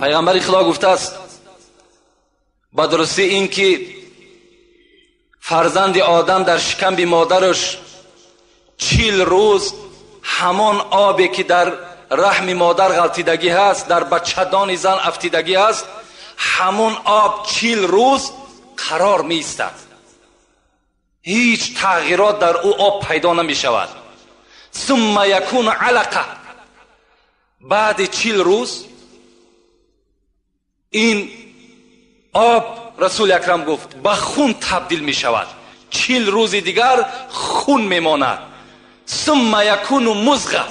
پیغمبر خدا گفته است با درستی این که فرزند آدم در شکم مادرش 40 روز همان آبی که در رحم مادر غلطیدگی هست، در بچه‌دان زن افتیدگی هست، همون آب 40 روز قرار می ایستد. هیچ تغییرات در او آب پیدا نمی شود. ثم یکون علقه، بعد 40 روز این آب رسول اکرم گفت به خون تبدیل می شود. 40 روز دیگر خون می ماند. ثم یکون مضغه،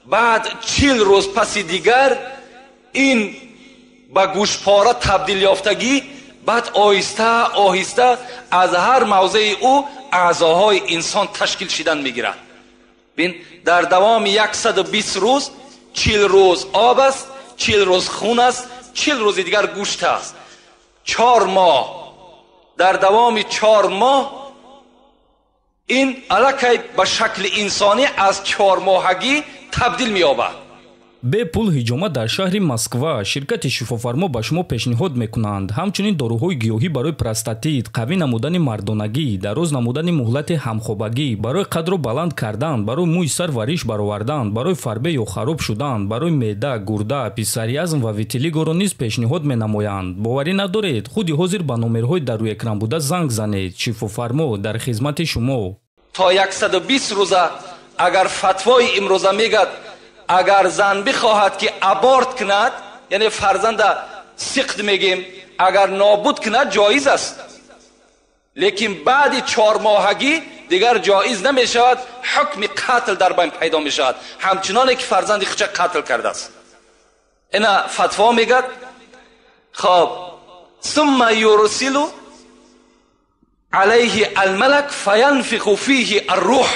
بعد 40 روز پس دیگر این به گوشپاره تبدیل یافتگی، بعد آهسته آهسته از هر موضع او اعضاهای انسان تشکیل شدن میگیرد. ببین در دوام 120 روز 40 روز آب است، 40 روز خون است، 40 روز دیگر گوشت است. 4 ماه، در دوام 4 ماه این الکی به شکل انسانی از 4 ماهگی تبدیل می‌یابد. бе пул ҳиҷомат дар шаҳри Москва ширкати шифофармо ба шумо пешниҳод мекунанд ҳамчунин дороҳои гиёҳӣ барои простатит, қавӣ намудани мардонагӣ, дароз намудани муҳлати ҳамхобагӣ, барои қадро баланд кардан, барои мӯи сар ва риш баровардан, барои фарбе ё хароб шудан, барои меъда, гурда, писариазм ва витилигоро низ пешниҳод менамоянд. боварӣ надоред, худи ҳозир ба номерҳои дар рӯи экран буда занг занед. шифофармо дар хизмати шумо. то 120 рӯза агар фатвои имрӯза мегӯяд اگر زن بخواهد که ابورت کند، یعنی فرزند سقط میگیم، اگر نابود کند جایز است، لیکن بعد 4 ماهگی دیگر جایز نمی شود. حکم قتل در بین پیدا می شود، همچنانه که فرزند خودش قتل کرده است. اینا فتوا میگد. خب ثم یرسل علیه الملک فینفخ فیه الروح.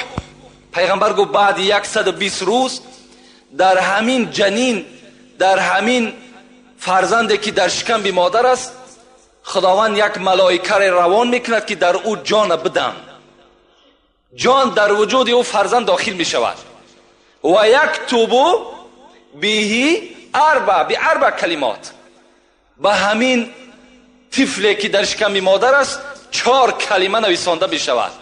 پیغمبر گفت بعد 120 روز در همین جنین، در همین فرزندی که در شکم مادر است، خداوند یک ملائکه را روان میکند که در او جان بدن. جان در وجود او فرزند داخل می شود. و یکتب به اربع کلمات، به همین طفلی که در شکم مادر است 4 کلمه نویسانده می شود.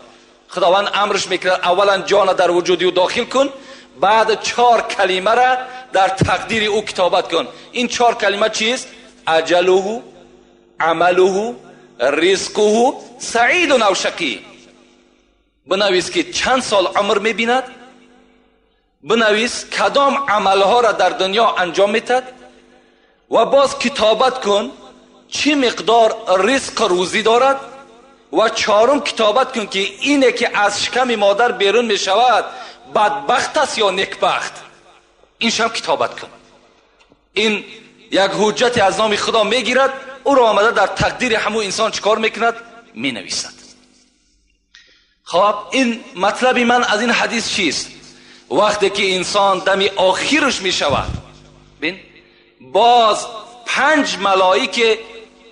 خداوند امرش میکند اولا جان در وجود او داخل کن، بعد 4 کلمه را در تقدیر او کتابت کن. این 4 کلمه چیست؟ اجله، عمله، رزقه، سعید او شقی. بنویس که چند سال عمر میبیند، بنویس کدام عملها را در دنیا انجام میدهد و باز کتابت کن چه مقدار رزق روزی دارد. و 4م کتابت کن که اینه که از شکم مادر بیرون میشود بدبخت است یا نیکبخت. این شم کتابت کن. این یک حجت از نام خدا میگیرد، او را آمده در تقدیر همو انسان چکار میکند؟ می نویسد. خب این مطلب من از این حدیث چیست؟ وقتی که انسان دم آخرش میشود، بین باز 5 ملائکه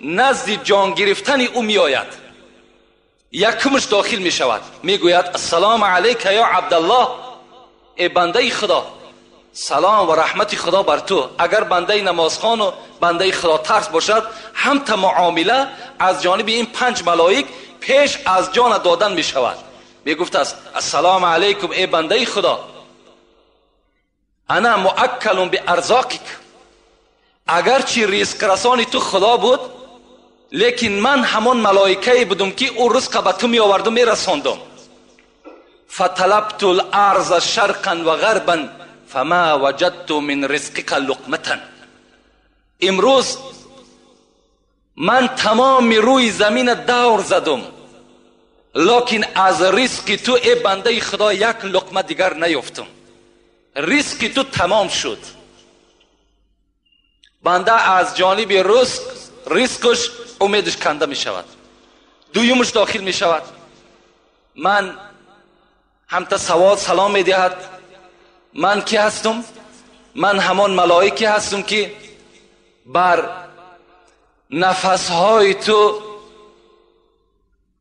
نزد جان گرفتن او میآید. یکمش داخل می شود، می گوید السلام علیک یا عبدالله، ای بنده خدا، سلام و رحمت خدا بر تو. اگر بنده نمازخوان و بنده خدا ترس باشد، هم تا معامله از جانب این 5 ملائک پیش از جان دادن می شود. می گفت است السلام علیکم ای بنده خدا، انا مؤکل بارزاقک. اگرچه رزق رسانی تو خدا بود، لیکن من همان ملائکه بودم که او رزق به تو می آوردم می رساندم. فطلبت الارض شرقا و غربا فما وجدت من رزقک لقمه. امروز من تمام روی زمین دور زدم، لیکن از رزق تو ای بنده خدا یک لقمه دیگر نیافتم. رزق تو تمام شد. بنده از جانب رزقش امیدش کنده می شود. دویمش داخل می شود. من هم تا سلام می دهد. من کی هستم؟ من همان ملائکه هستم که بر نفسهای تو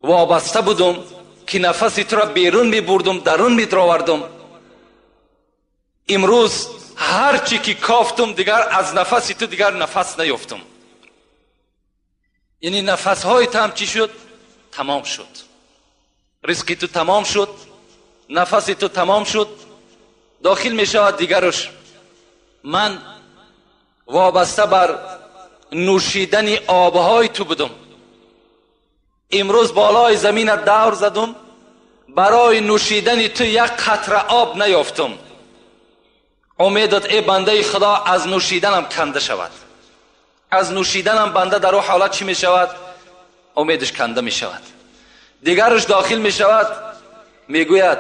وابسته بودم، که نفس تو را بیرون می بردم، درون می دراوردم. امروز هر چی که کافتم دیگر از نفسی تو دیگر نفس نیافتم. یعنی نفس های تو هم چی شد؟ تمام شد. رزقی تو تمام شد، نفسی تو تمام شد. داخل می شود دیگرش من وابسته بر نوشیدن آبهای تو بودم. امروز بالای زمین دور زدم، برای نوشیدن تو یک قطره آب نیافتم. امیدت ای بنده خدا از نوشیدنم کنده شود. از نوشیدنم بنده در اون حالت چی می شود؟ امیدش کنده می شود. دیگرش داخل می شود، می گوید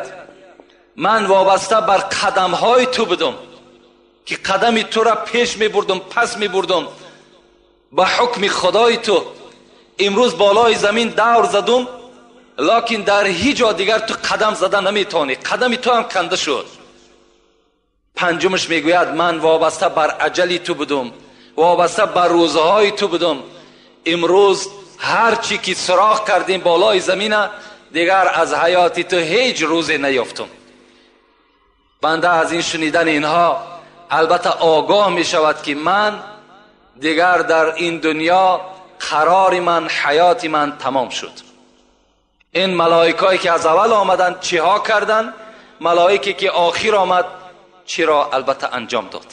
من وابسته بر قدم های تو بودم که قدم تو را پیش می بردم پس می بردم به حکم خدای تو. امروز بالای زمین دور زدم، لکن در هیچ جا دیگر تو قدم زده نمی توانی، قدم تو هم کنده شد. پنجمش می گوید من وابسته بر اجلی تو بودم، وابسته بر روزهای تو بودم. امروز هر چی که سراغ کردیم بالای زمینه دیگر از حیاتی تو هیچ روزی نیافتم. بنده از این شنیدن اینها البته آگاه می شود که من دیگر در این دنیا قرار من، حیات من تمام شد. این ملائکایی که از اول آمدن چی ها کردن؟ ملائکی که آخر آمد چی را البته انجام داد.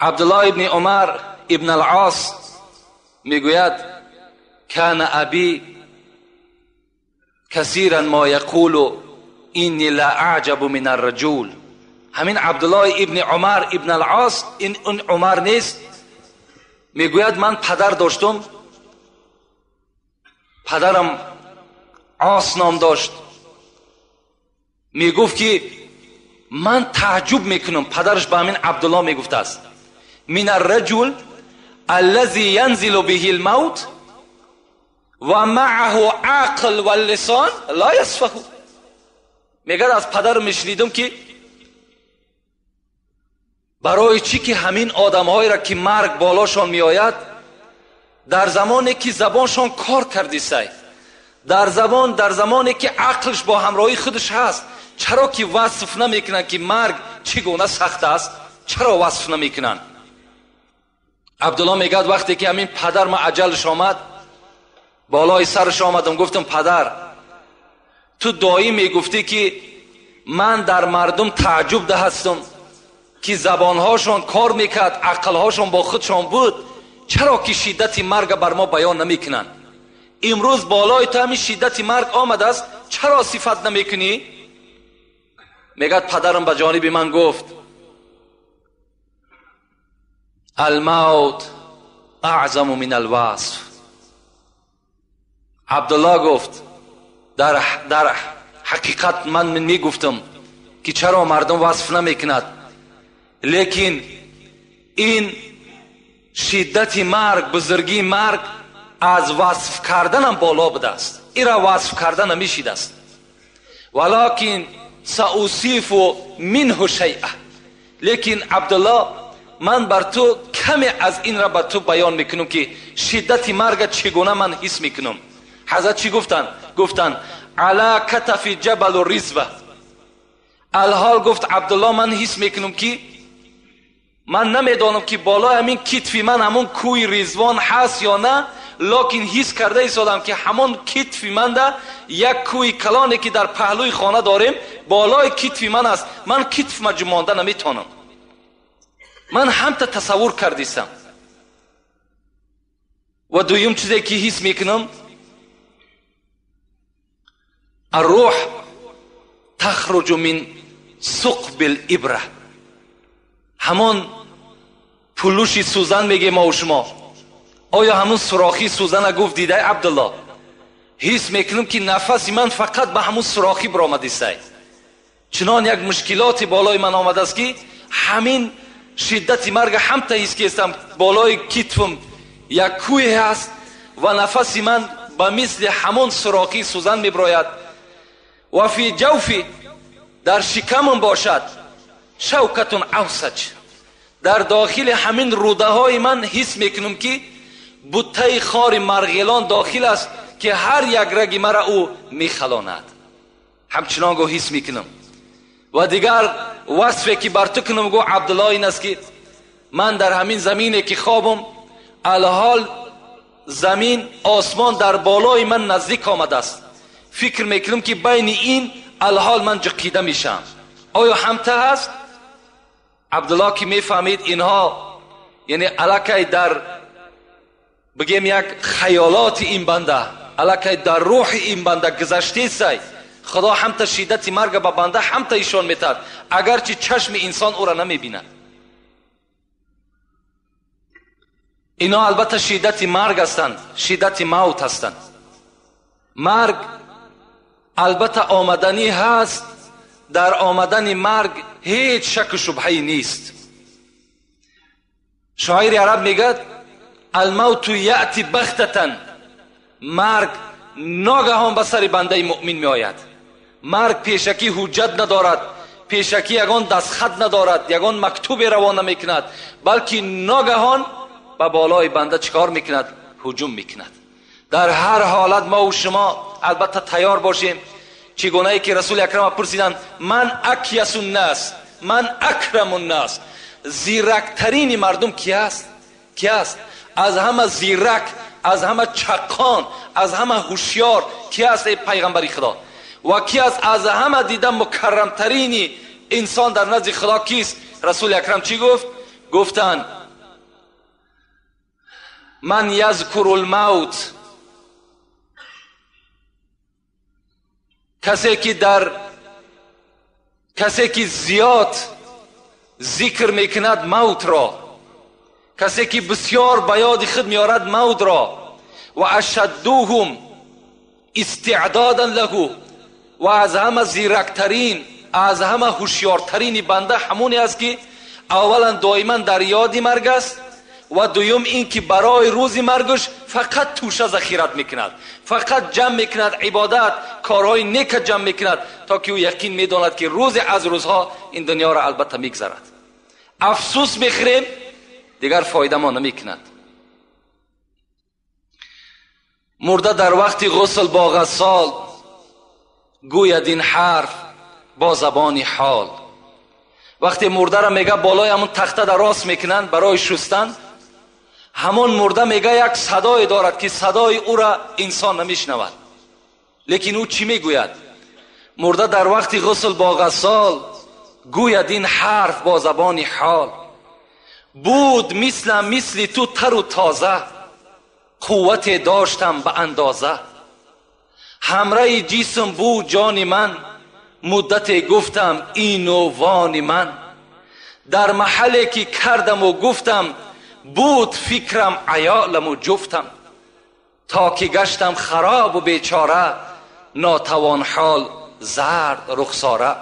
عبدالله ابن عمر ابن العاص میگوید کان ابی کثیرا ما یقول اینی لا اعجب من الرجل. همین عبدالله ابن عمر ابن العاص، این اون عمر نیست، میگوید من پدر داشتم، پدرم عاص نام داشت. میگفت که من تعجب میکنم، پدرش به همین عبدالله میگفت است، من الرجل الذي ينزل به الموت و معه عقل و لسان لا يصفه. میگه از پدر میشنیدم که برای چی که همین آدمهایی را که مرگ بالاشان میآید در زمانی که زبانشان کار کردیسته، در زمانی که عقلش با همراهی خودش هست، چرا که وصف نمیکنن که مرگ چگونه سخت است؟ چرا وصف نمیکنن؟ عبدالله میگه وقتی که همین پدر ما اجلش آمد بالای سرش آمدم، گفتم پدر تو دایی میگفتی که من در مردم تعجب ده هستم که زبانهاشون کار میکرد، عقلهاشون با خودشون بود، چرا که شدت مرگ بر ما بیان نمیکنن؟ امروز بالای تو همین شدت مرگ آمد است، چرا صفت نمیکنی؟ میگه پدرم به جانب من گفت الموت اعظم من الوصف. عبدالله گفت در حقیقت من میگفتم که چرا مردم وصف نمیکند، لیکن این شدت مرگ، بزرگی مرگ از وصف کردنم بالا بوده است، این را وصف کردن نمیشید است. ولکن سأوصف منه شیئا، لیکن عبدالله من بر تو کمی از این را بر تو بیان میکنم که شدت مرگ چگونه من حس میکنم. حضرت چی گفتن علی کتف جبل و رزوه. الحال گفت عبدالله من حس میکنم که من نمیدانم که بالا همین کتف من همون کوی رزوان هست یا نه، لکن حس کرده ایستادم که همون کتف من ده یک کوی کلانی که در پهلوی خانه داریم بالای کتف من است. من کتف ما جمانده نمیتونم، من همتا تصور کردیستم. و دویم چیزی که حس میکنم الروح تخرج من ثقب الابره، همون پلوشی سوزن میگه ما و شما. آیا همون سوراخی سوزن گفت دیده عبدالله؟ حس میکنم که نفس من فقط به همون سوراخی برآمدیسته. چنان یک مشکلاتی بالای من آمده است که همین شدت مرگ هم تا حس کردم بالای کتفم یک کوه هست و نفس من به مثل همون سوراخی سوزن میبراید. و فی جوفی، در شکمم باشد، شوکتون اوسج، در داخل همین روده های من حس میکنم که بوته خار مرغیلان داخل است که هر یک رگ مرا او میخلاند. همچنان گو حس میکنم. و دیگر وصفی که بر تو کنم گو عبدالله این است که من در همین زمینه که خوابم الحال زمین آسمان در بالای من نزدیک آمده است، فکر میکنم که بین این الحال من جقیده میشم. آیا همته هست؟ عبدالله که میفهمید اینها یعنی الکی در بگیم یک خیالات این بنده، الکی در روح این بنده گذشته سای، خدا همتا شدت مرگ به بنده همتا ایشان میتد، اگرچه چشم انسان او را نمیبیند. اینا البته شدت مرگ هستند، شدت موت هستند. مرگ البته آمدنی هست، در آمدن مرگ هیچ شک و شبهه‌ای نیست. شاعر عرب میگد الموت یأتی بغتة، مرگ ناگهان به سر بنده مؤمن می آید. مرگ پیشکی حجت ندارد، پیشکی یگان دستخط ندارد، یگان مکتوب روانه میکند، بلکه ناگهان به بالای بنده چکار میکند؟ هجوم میکند. در هر حالت ما و شما البته تیار باشیم. چگونه ای که رسول اکرم پرسیدند من اکیس الناس، من اکرم الناس، زیرکترین مردم کی است؟ کی است؟ از همه زیرک، از همه چقان، از همه هوشیار کی است ای پیغمبر خدا؟ و کی است از همه دیدن مکرمترین انسان در نزد خدا کیست؟ رسول اکرم چی گفت؟ گفتند من یذکر الموت، کسی که زیاد ذکر میکند موت را، کسی که بسیار به یاد خود میارد موت را، و اشدوهم استعدادا له، و از همه زیرکترین، از همه هوشیارترین بنده همونی است که اولا دائما در یاد مرگ است و دوم این که برای روز مرگش فقط توشه ذخیرت میکند، فقط جمع میکند، عبادت کارهای نیک جمع میکند تا که او یقین میداند که روز از روزها این دنیا را البته میگذرد. افسوس میخوریم دیگر فایده ما نمیکند. مرده در وقت غسل با غسال گوید این حرف با زبان حال. وقتی مرده را میگه بالای همون تخته در راست میکنند برای شستن، همون مرده میگه یک صدای دارد که صدای او را انسان نمیشنود، لیکن او چی میگوید؟ مرده در وقت غسل با غسال گوید این حرف با زبان حال. بود مثل تو تر و تازه، قوت داشتم به اندازه، همراه جسم بود جان من، مدت گفتم این و وان من، در محلی که کردم و گفتم بود فکرم عیالم و جفتم، تا که گشتم خراب و بیچاره، ناتوان حال زرد رخساره.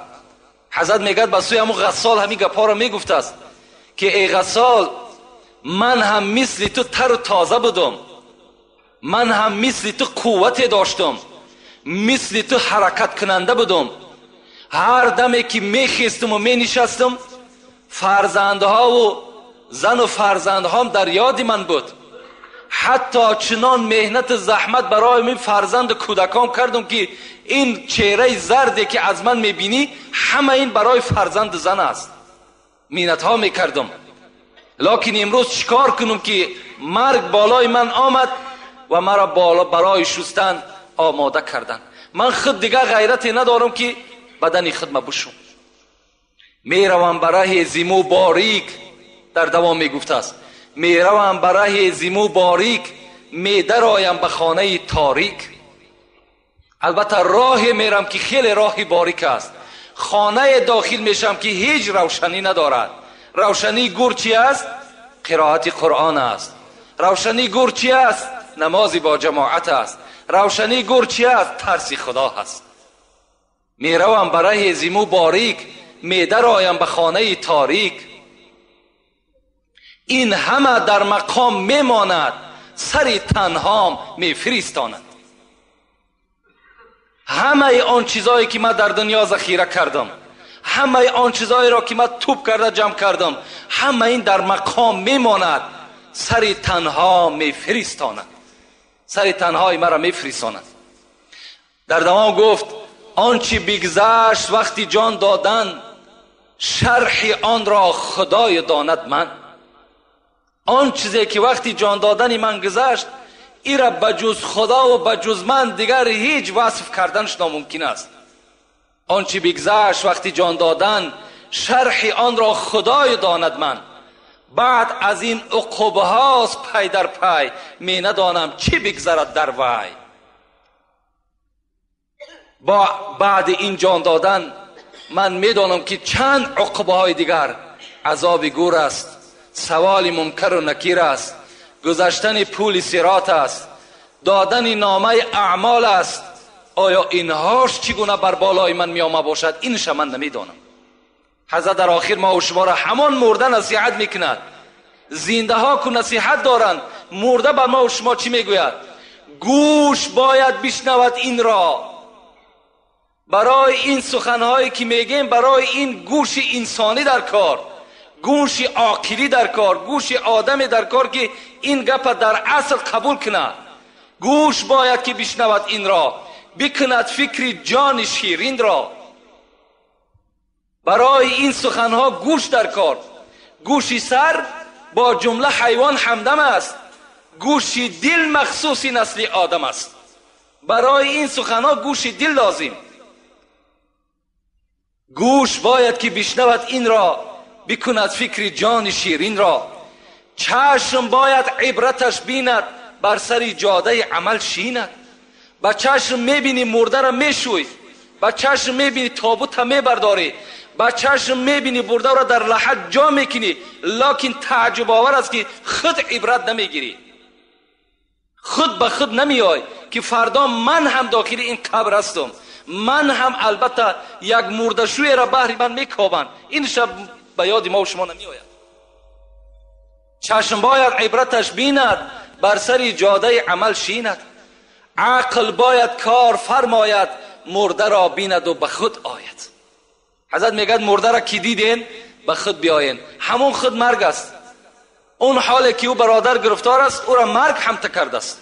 حضرت میگد به سوی همون غسال همین گپا را میگفت است که ای غسال من هم مثل تو تر و تازه بودم، من هم مثل تو قوت داشتم، مثل تو حرکت کننده بودم. هر دمی که میخیستم و مینشستم فرزندها و زن و فرزندهام در یاد من بود. حتی چنان مهنت زحمت برای من فرزند کودکام کردم که این چهره زردی که از من میبینی همه این برای فرزند زن است. مینت ها میکردم، لکن امروز چیکار کنم که مرگ بالای من آمد و مرا برای شستن آماده کردن. من خود دیگه غیرتی ندارم که بدن خودم بشم. میروم برای زیمو باریک، در دوام میگفته است میروم برای زیمو باریک، میدرایم به خانه تاریک. البته راه میرم که خیلی راه باریک است، خانه داخل میشم که هیچ روشنی ندارد. روشنی گور چی است؟ قرائت قرآن است. روشنی گور چی است؟ نماز با جماعت است. روشنی گور چی است؟ ترس خدا است. میروم برای زیمو باریک، میدرایم به خانه تاریک. این همه در مقام میماند، سر تنهام میفرستاند. همه آن چیزایی که من در دنیا ذخیره کردم، همه آن چیزایی را که من توپ کرده جمع کردم، همه این در مقام میماند، سر تنها میفرستاند، سر تنهای مرا میفرستاند. در دوام گفت آنچه بگذشت وقتی جان دادن، شرح آن را خدای داند من. آن چیزی که وقتی جان دادن من گذشت، این را بجز خدا و بجز من دیگر هیچ وصف کردنش ناممکن است. آنچه بگذشت وقتی جان دادن، شرح آن را خدای داند من. بعد از این عقوبه هاست پی در پی، می ندانم چی بگذرد در وی. با بعد این جان دادن من میدانم که چند عقوبه های دیگر، عذاب گور است، سوال منکر و نکیر است، گذشتن پول صراط است، دادن نامه اعمال است. آیا اینهاش چگونه بر بالای من می آمد باشد؟ اینش من نمیدانم. حضرت در آخر ما و شما را همان مرده نصیحت میکند. زنده ها که نصیحت دارند، مرده بر ما و شما چی میگوید؟ گوش باید بشنود این را. برای این سخنهایی که میگیم، برای این گوش انسانی در کار، گوش عاقلی در کار، گوش آدمی در کار که این گپ در اصل قبول کند. گوش باید که بشنود این را، بکند فکر جان شیرین را. برای این سخنها گوش در کار. گوش سر با جمله حیوان همدم است، گوش دل مخصوص نسل آدم است. برای این سخنها گوش دل لازم. گوش باید که بشنود این را، بکند فکر جان شیرین را. چشم باید عبرتش بیند، بر سر جاده عمل شیند. با چشم میبینی مرده را میشوی، با چشم میبینی تابوت را میبرداری، با چشم میبینی برده را در لحد جا میکنی، لکن تعجب آور است که خود عبرت نمیگیری. خود به خود نمیای که فردا من هم داخل این قبر هستم، من هم البته یک مرده شوی را بهر من میکابند. این شب به یاد ما و شما نمیآید. چشم باید عبرتش بیند، بر سر جاده عمل شیند. عقل باید کار فرماید، مرده را بیند و به خود آید. حضرت میگه مرده را که دیدین به خود بیاین، همون خود مرگ است. اون حالی که او برادر گرفتار است، او را مرگ هم کرده است.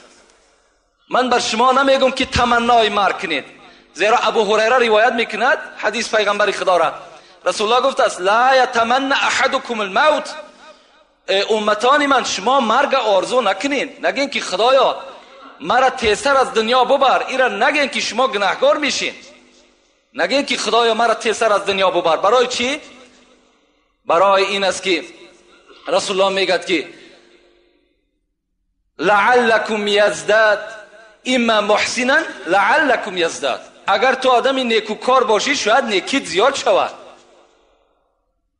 من بر شما نمیگم که تمنای مرگ کنید، زیرا ابو هریره روایت میکند حدیث پیغمبر خدا را، رسول الله گفته است لا یتمنى احدکم الموت. امتان من، شما مرگ آرزو نکنین. نگین که خدایا مرا تیسر از دنیا ببر. ایرا نگین که شما گناهکار میشین. نگین که خدایا مرا تیسر از دنیا ببر. برای چی؟ برای این است که رسول الله میگد که لعلکم یزداد، اما محسنا لعلکم یزداد. اگر تو آدمی نیکوکار باشی شاید نیکیت زیاد شود.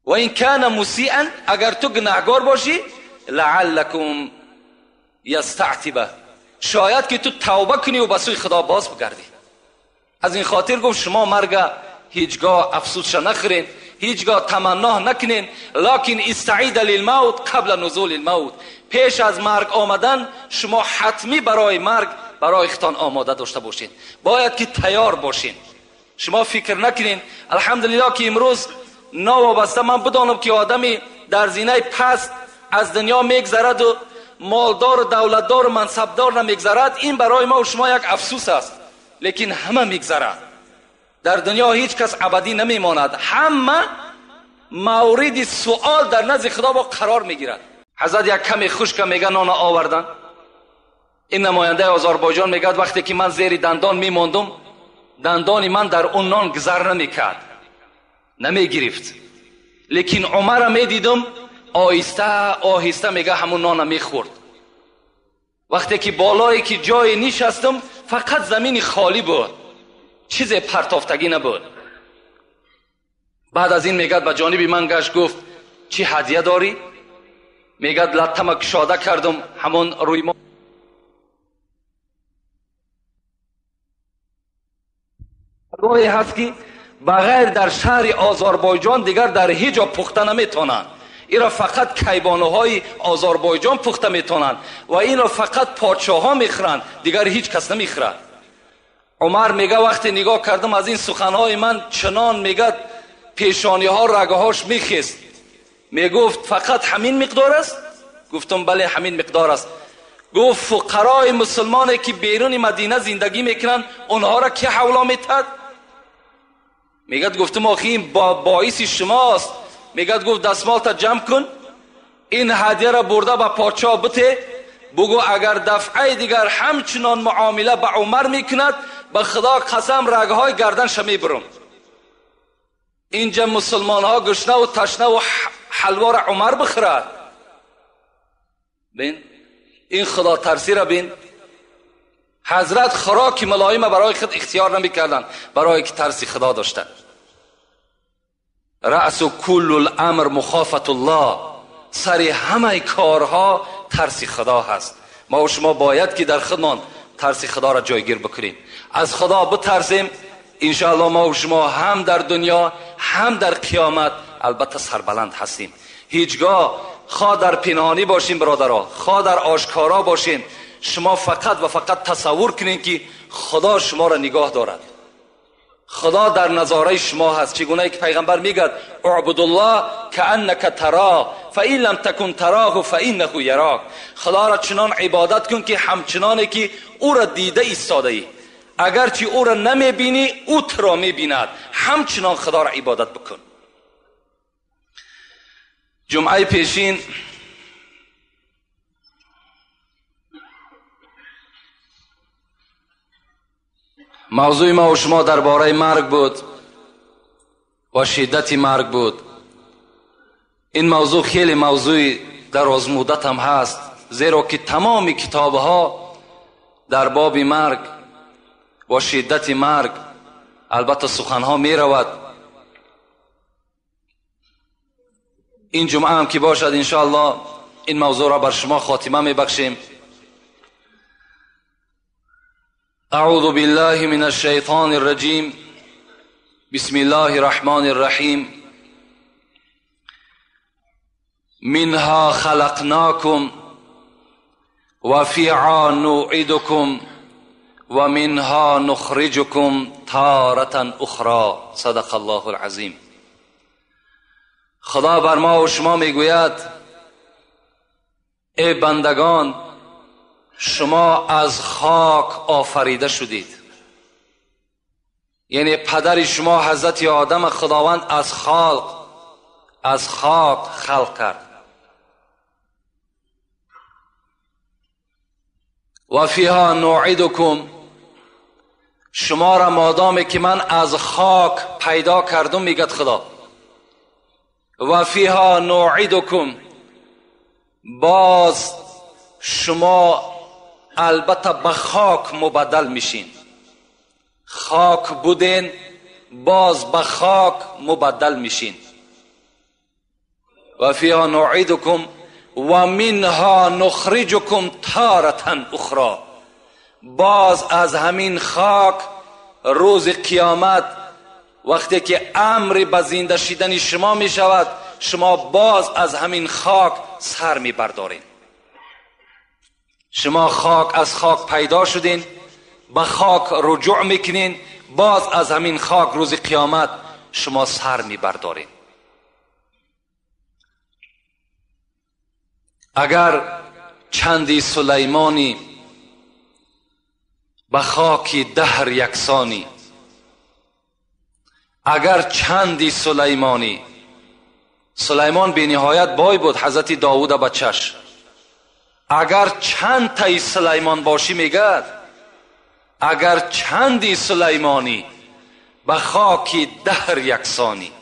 و این کان مسیئا، اگر تو گناهکار باشی لعلکم یستعتبه، شاید که تو توبه کنی و به سوی خدا باز بگردی. از این خاطر گفت شما مرگ هیچگاه افسوسش نخورین، هیچگاه تمنا نکنین، لکن استعید للموت قبل نزول الموت. پیش از مرگ آمدن شما حتمی برای مرگ برای خودتان آماده داشته باشین. باید که تیار باشین. شما فکر نکنین الحمدلله که امروز نوابسته من بدانم که آدمی در زینه پست از دنیا میگذرد و مالدار و دولتدار و منصبدار نمیگذرد، این برای ما و شما یک افسوس است. لیکن همه میگذرد. در دنیا هیچ کس ابدی نمیماند، همه مورد سوال در نزد خدا با قرار میگیرد. حضرت یک کمی خشک میگه نان آوردن. این نماینده آذربایجان میگه وقتی که من زیر دندان میماندم، دندان من در اون نان گذر نمیکرد، نمیگرفت. لیکن عمر میدیدم آهسته آهسته میگه همون نان میخورد. وقتی که بالایی که جای نشستم فقط زمین خالی بود، چیز پرتافتگی نبود. بعد از این میگه به جانب من گشت گفت چی هدیه داری؟ میگه لطمه کشاده کردم، همون روی ما گویی هست که بغیر در شهر آذربایجان دیگر در هیچ جا پخته نمیتونند. این را فقط کیبانوهای آذربایجان پخته میتونند و این را فقط پادشاه ها میخورند، دیگر هیچ کس نمیخورد. عمر میگه وقتی نگاه کردم از این سخنهای من چنان میگه پیشانی ها رگه هاش میخیست. میگفت فقط همین مقدار است؟ گفتم بله همین مقدار است. گفت فقرای مسلمانی که بیرون مدینه زندگی میکنن اونها را که حولا میتد؟ میگد گفتم آخی این باعث شماست. میگد گفت دستمال تا جمع کن، این هدیه را برده به پادشاه بده، بگو اگر دفعه دیگر همچنان معامله به عمر میکند به خدا قسم رگهای گردنش میبرم. اینجا مسلمان ها گشنه و تشنه و حلوا را عمر بخورد. بین این خدا ترسی را بین. حضرت خوراک ملایم برای خود اختیار نمیکردند، برای که ترسی خدا داشتند. رأس کل الامر مخافت الله، سر همه کارها ترس خدا هست. ما و شما باید که در خودمان ترس خدا را جایگیر بکنیم. از خدا بترسیم، انشاءالله ما و شما هم در دنیا هم در قیامت البته سربلند هستیم. هیچگاه خواه در پنهانی باشیم برادرها، خواه در آشکارا باشیم، شما فقط و فقط تصور کنید که خدا شما را نگاه دارد. خدا در نظاره شما هست. چگونه که پیغمبر میگه اعبد الله کانک تراه فان لم تکن تراه فانه یراک. خدا را چنان عبادت کن که همچنانی که او را دیده ایستاده ای، اگرچه او را نمیبینی او تو را میبیند، همچنان خدا را عبادت بکن. جمعه پیشین موضوع ما و شما درباره مرگ بود و شدت مرگ بود. این موضوع خیلی موضوع دراز مدت هم هست، زیرا که تمام کتابها در باب مرگ و شدت مرگ البته سخنها می رود. این جمعه هم که باشد انشاءالله این موضوع را بر شما خاتمه می بخشیم. اعوذ بالله من الشیطان الرجیم. بسم الله الرحمن الرحیم. منها خلقناکم و فیها نعیدکم و منها نخرجکم تارة اخرى. صدق الله العظیم. خدا بر ما و شما میگوید ای بندگان، شما از خاک آفریده شدید. یعنی پدر شما حضرت آدم خداوند از خاک خلق کرد. و فیها نعیدکم، شما را مادامی که من از خاک پیدا کردم میگد خدا، و فیها نعیدکم، باز شما البته به خاک مبدل میشین. خاک بودین باز به خاک مبدل میشین. و فیها نعیدکم و منها نخرجکم تارة اخرى، باز از همین خاک روز قیامت وقتی که امر به زنده شدن شما می شود، شما باز از همین خاک سر می بردارین. شما از خاک پیدا شدین، به خاک رجوع میکنین، باز از همین خاک روز قیامت شما سر می بردارین. اگر چندی سلیمانی به خاک دهر یکسانی، اگر چندی سلیمان بی نهایت بای بود، حضرت داوود بچش، اگر چند تای سلیمان باشی میگد، اگر چندی سلیمانی به خاک دهر یکسانی،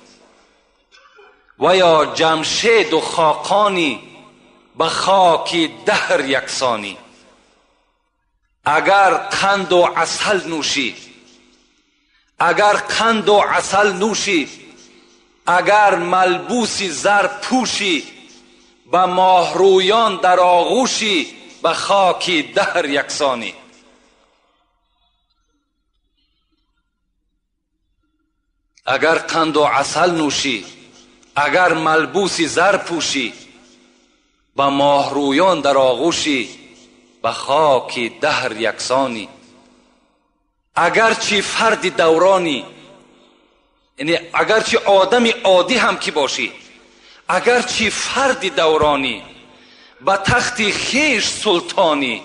و یا جمشید و خاقانی به خاک دهر یکسانی، اگر قند و عسل نوشی، اگر قند و عسل نوشی، اگر ملبوس زر پوشی، به ماهرویان در آغوشی، به خاک دهر یکسانی. اگر قند و عسل نوشی، اگر ملبوس زر پوشی، به ماهرویان در آغوشی، به خاک دهر یکسانی. اگرچه فرد دورانی، یعنی اگرچه آدم عادی هم که باشی، اگرچه فرد دورانی، به تخت خیش سلطانی،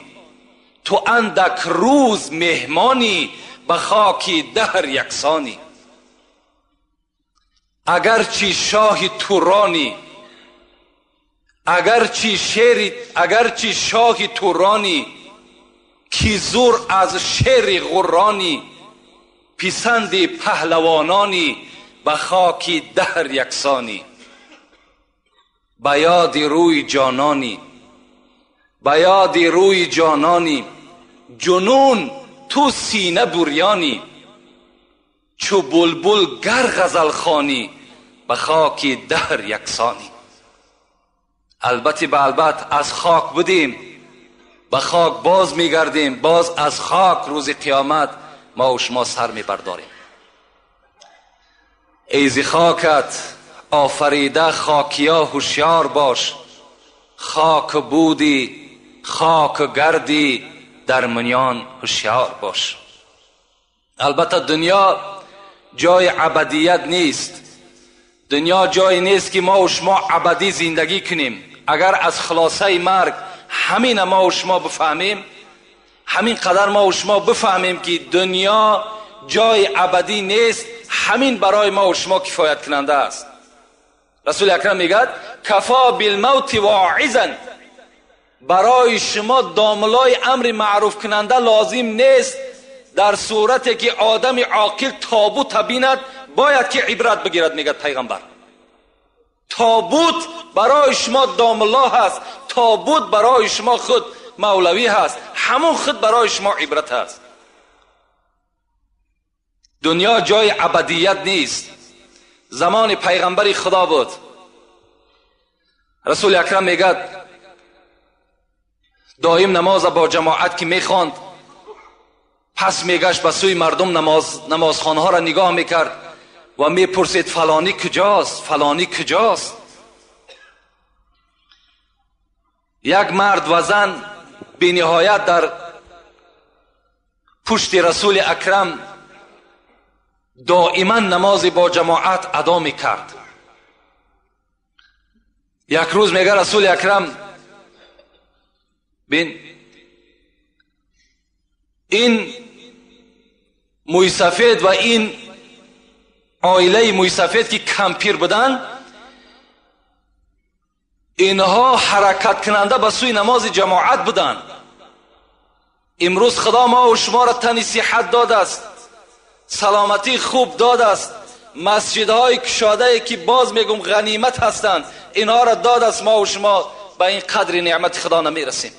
تو اندک روز مهمانی، به خاک دهر یکسانی. اگرچه شاه تورانی، اگرچه شاه تورانی، کی زور از شیر غرانی، پسند پهلوانانی، به خاک دهر یکسانی. به یاد روی جانانی، به یاد روی جانانی، جنون تو سینه بریانی، چو بلبل گر غزل خوانی، به خاک دهر یکسانی. البته به البته از خاک بودیم، به خاک باز میگردیم، باز از خاک روز قیامت ما و شما سر میبرداریم. ایزی خاکت آفریده خاکیا هوشیار باش، خاک بودی خاک گردی در میان هوشیار باش. البته دنیا جای ابدیت نیست، دنیا جای نیست که ما و شما ابدی زندگی کنیم. اگر از خلاصه مرگ همین ما و شما بفهمیم، همین قدر ما و شما بفهمیم که دنیا جای ابدی نیست، همین برای ما و شما کفایت کننده است. رسول اکرم میگه کفا بالموت واعظا، برای شما داملای امر معروف کننده لازم نیست. در صورتی که آدم عاقل تابوت بیند باید که عبرت بگیرد. میگه پیغمبر تابوت برای شما داملا هست، تابوت برای شما خود مولوی هست، همون خود برای شما عبرت هست. دنیا جای ابدیت نیست. زمان پیغمبر خدا بود، رسول اکرم میگه دائم نماز با جماعت که میخواند، پس میگشت به سوی مردم نمازخانه ها را نگاه میکرد و میپرسید فلانی کجاست، فلانی کجاست. یک مرد و زن بی نهایت در پشت رسول اکرم دائما نماز با جماعت ادا میکرد. یک روز میگه رسول اکرم بین این موی سفید و این عائله موی سفید که کمپیر بودن، اینها حرکت کننده به سوی نماز جماعت بودن. امروز خدا ما و شما را تن صحت داده است، سلامتی خوب داده است، مسجدهای کشاده که باز میگم غنیمت هستند، اینها را داده است. ما و شما به این قدر نعمت خدا نمیرسیم.